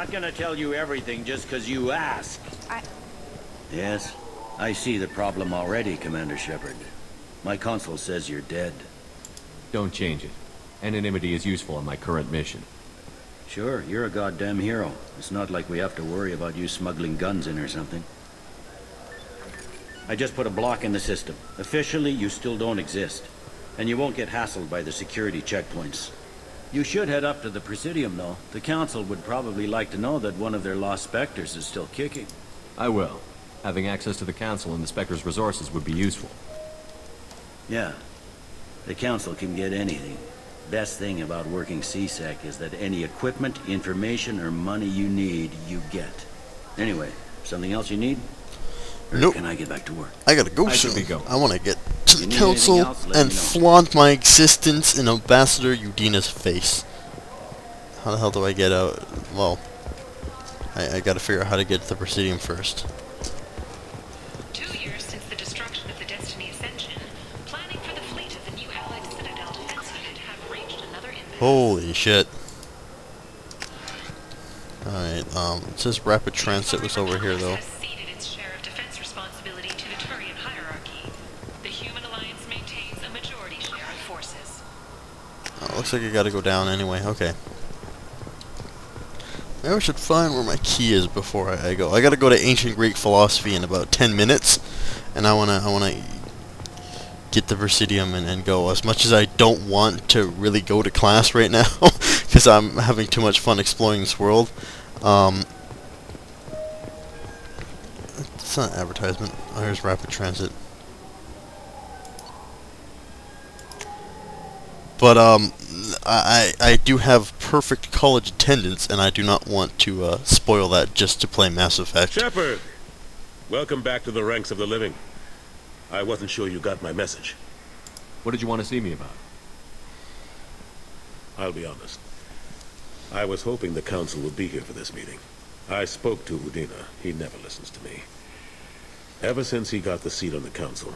not gonna tell you everything just because you ask. Yes, I see the problem already, Commander Shepard. My console says you're dead. Don't change it. Anonymity is useful on my current mission. Sure, you're a goddamn hero. It's not like we have to worry about you smuggling guns in or something. I just put a block in the system. Officially, you still don't exist. And you won't get hassled by the security checkpoints. You should head up to the Presidium, though. The Council would probably like to know that one of their lost Spectres is still kicking. I will. Having access to the Council and the Spectre's resources would be useful. Yeah. The Council can get anything. Best thing about working CSEC is that any equipment, information, or money you need, you get. Anyway, something else you need? Or nope. Can I get back to work? I gotta go I soon. should be going. I want to get to the Council and flaunt my existence in Ambassador Udina's face. How the hell do I get out? Well, I gotta figure out how to get to the Presidium first. 2 years since the destruction of the Destiny Ascension, planning for the fleet of the new Allied Citadel defense unit have reached another impasse. Holy shit. Alright, it says Rapid Transit was over here though. Has ceded its share of defense responsibility to the Turian hierarchy. The Human Alliance maintains a majority share of forces. Oh, looks like I gotta go down anyway. Okay. Maybe I should find where my key is before I go. I gotta go to Ancient Greek Philosophy in about 10 minutes, and I wanna get the Presidium and go. As much as I don't want to really go to class right now, because I'm having too much fun exploring this world. It's not an advertisement. Oh, here's Rapid Transit. But I do have perfect college attendance, and I do not want to spoil that just to play Mass Effect. Shepard! Welcome back to the ranks of the living. I wasn't sure you got my message. What did you want to see me about? I'll be honest. I was hoping the Council would be here for this meeting. I spoke to Udina. He never listens to me. Ever since he got the seat on the Council,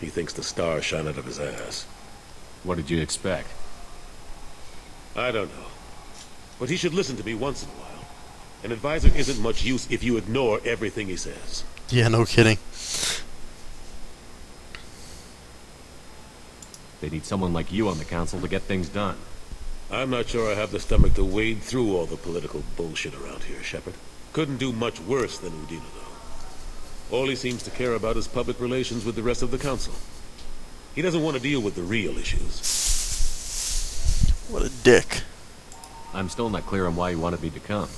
he thinks the stars shine out of his ass. What did you expect? I don't know. But he should listen to me once in a while. An advisor isn't much use if you ignore everything he says. Yeah, no kidding. They need someone like you on the Council to get things done. I'm not sure I have the stomach to wade through all the political bullshit around here, Shepard. Couldn't do much worse than Udina, though. All he seems to care about is public relations with the rest of the Council. He doesn't want to deal with the real issues. What a dick. I'm still not clear on why you wanted me to come.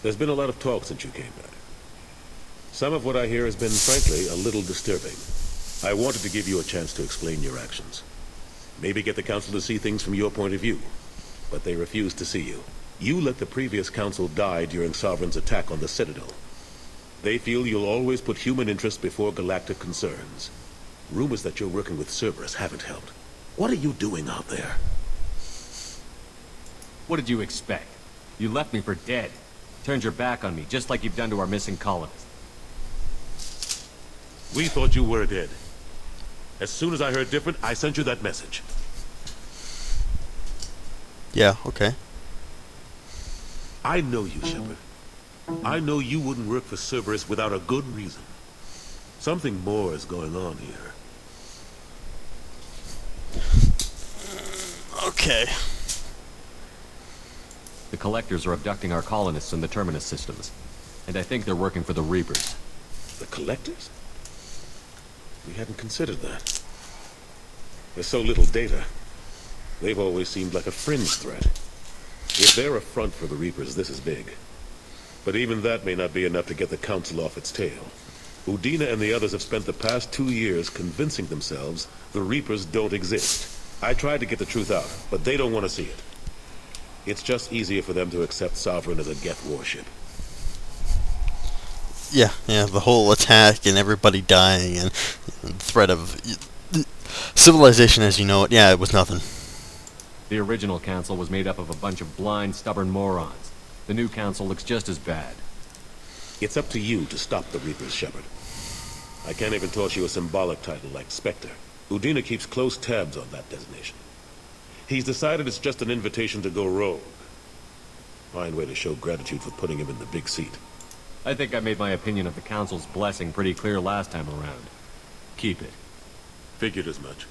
There's been a lot of talk since you came back. Some of what I hear has been, frankly, a little disturbing. I wanted to give you a chance to explain your actions. Maybe get the Council to see things from your point of view. But they refused to see you. You let the previous Council die during Sovereign's attack on the Citadel. They feel you'll always put human interest before galactic concerns. Rumors that you're working with Cerberus haven't helped. What are you doing out there? What did you expect? You left me for dead. Turned your back on me, just like you've done to our missing colonists. We thought you were dead. As soon as I heard different, I sent you that message. Yeah, okay. I know you, Shepard. I know you wouldn't work for Cerberus without a good reason. Something more is going on here. Okay. The Collectors are abducting our colonists in the Terminus systems. And I think they're working for the Reapers. The Collectors? We hadn't considered that. There's so little data. They've always seemed like a fringe threat. If they're a front for the Reapers, this is big. But even that may not be enough to get the Council off its tail. Udina and the others have spent the past 2 years convincing themselves the Reapers don't exist. I tried to get the truth out, but they don't want to see it. It's just easier for them to accept Sovereign as a Geth warship. Yeah, the whole attack and everybody dying and the threat of civilization as you know it, yeah, it was nothing. The original Council was made up of a bunch of blind, stubborn morons. The new Council looks just as bad. It's up to you to stop the Reapers, Shepard. I can't even toss you a symbolic title like Spectre. Udina keeps close tabs on that designation. He's decided it's just an invitation to go rogue. Fine way to show gratitude for putting him in the big seat. I think I made my opinion of the Council's blessing pretty clear last time around. Keep it. Figured as much.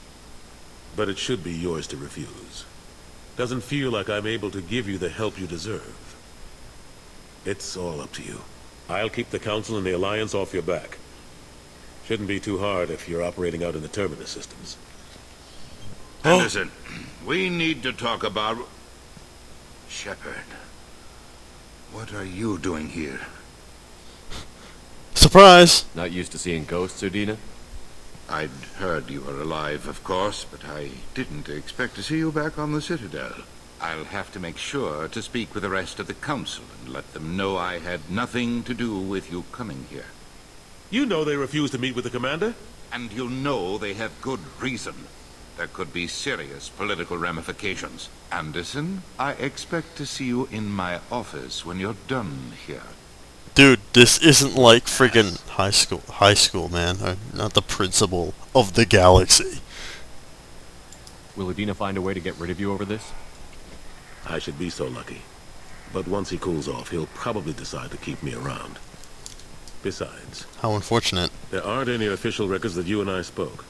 But it should be yours to refuse. Doesn't feel like I'm able to give you the help you deserve. It's all up to you. I'll keep the Council and the Alliance off your back. Shouldn't be too hard if you're operating out in the Terminus systems. Anderson, we need to talk about... Shepard. What are you doing here? Surprise! Not used to seeing ghosts, Udina? I'd heard you were alive, of course, but I didn't expect to see you back on the Citadel. I'll have to make sure to speak with the rest of the Council and let them know I had nothing to do with you coming here. You know they refused to meet with the Commander? And you know they have good reason. There could be serious political ramifications. Anderson, I expect to see you in my office when you're done here. Dude, this isn't like friggin' high school, man. I'm not the principal of the galaxy. Will Udina find a way to get rid of you over this? I should be so lucky. But once he cools off, he'll probably decide to keep me around. Besides, How unfortunate. there aren't any official records that you and I spoke.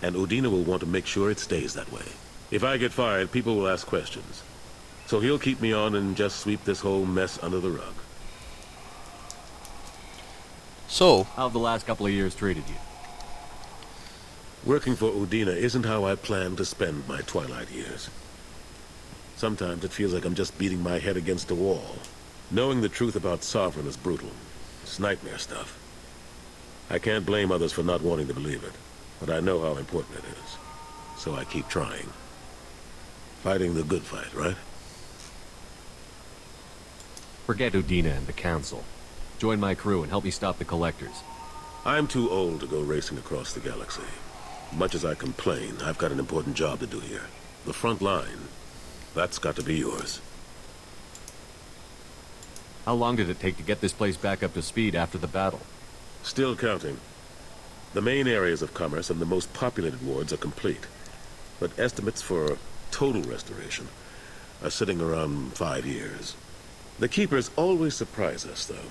And Udina will want to make sure it stays that way. If I get fired, people will ask questions. So he'll keep me on and just sweep this whole mess under the rug. So, How have the last couple of years treated you? Working for Udina isn't how I plan to spend my twilight years. Sometimes it feels like I'm just beating my head against a wall. Knowing the truth about Sovereign is brutal. It's nightmare stuff. I can't blame others for not wanting to believe it, but I know how important it is. So I keep trying. Fighting the good fight, right? Forget Udina and the Council. Join my crew and help me stop the Collectors. I'm too old to go racing across the galaxy. Much as I complain, I've got an important job to do here. The front line. That's got to be yours. How long did it take to get this place back up to speed after the battle? Still counting. The main areas of commerce and the most populated wards are complete. But estimates for total restoration are sitting around 5 years. The Keepers always surprise us, though.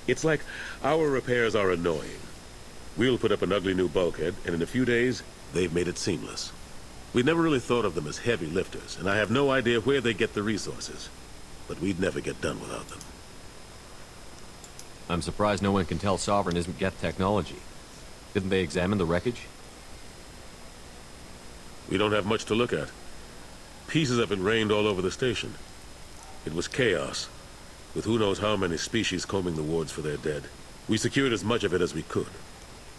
It's like our repairs are annoying. We'll put up an ugly new bulkhead, and in a few days, they've made it seamless. We never really thought of them as heavy lifters, and I have no idea where they get the resources. But we'd never get done without them. I'm surprised no one can tell Sovereign isn't Geth technology. Didn't they examine the wreckage? We don't have much to look at. Pieces have been rained all over the station. It was chaos, with who knows how many species combing the wards for their dead. We secured as much of it as we could.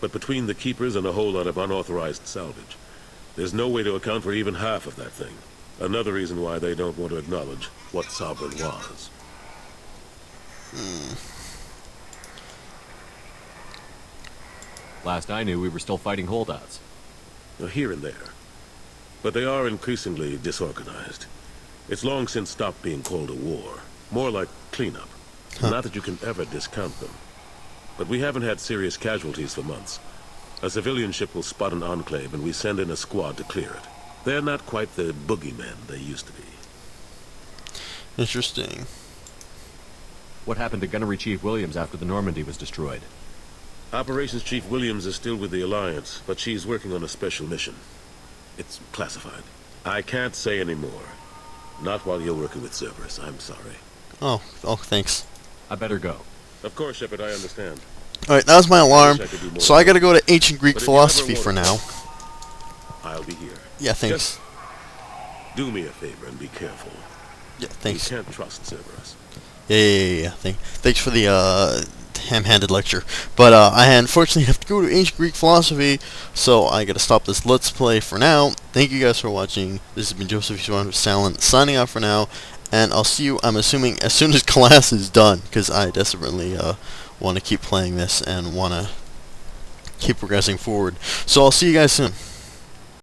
But between the Keepers and a whole lot of unauthorized salvage, there's no way to account for even half of that thing. Another reason why they don't want to acknowledge what Sovereign was. Last I knew, we were still fighting holdouts. Here and there. But they are increasingly disorganized. It's long since stopped being called a war. More like cleanup. Not that you can ever discount them. But we haven't had serious casualties for months. A civilian ship will spot an enclave and we send in a squad to clear it. They're not quite the boogeymen they used to be. interesting. What happened to Gunnery Chief Williams after the Normandy was destroyed? Operations Chief Williams is still with the Alliance, but she's working on a special mission. It's classified. I can't say any more. Not while you're working with Cerberus, I'm sorry. Oh, thanks. I better go. Of course, Shepard, I understand. Alright, that was my alarm. I could do more. So I gotta go to ancient Greek But if you ever philosophy want for to now. talk, I'll be here. Yeah, thanks. Just do me a favor and be careful. Yeah, thanks. You can't trust Cerberus. Yeah. Thanks for the ham-handed lecture. But I unfortunately have to go to ancient Greek philosophy, so I gotta stop this Let's Play for now. Thank you guys for watching. This has been JosefVStalin signing off for now, and I'll see you, I'm assuming, as soon as class is done, because I desperately want to keep playing this and want to keep progressing forward. So I'll see you guys soon.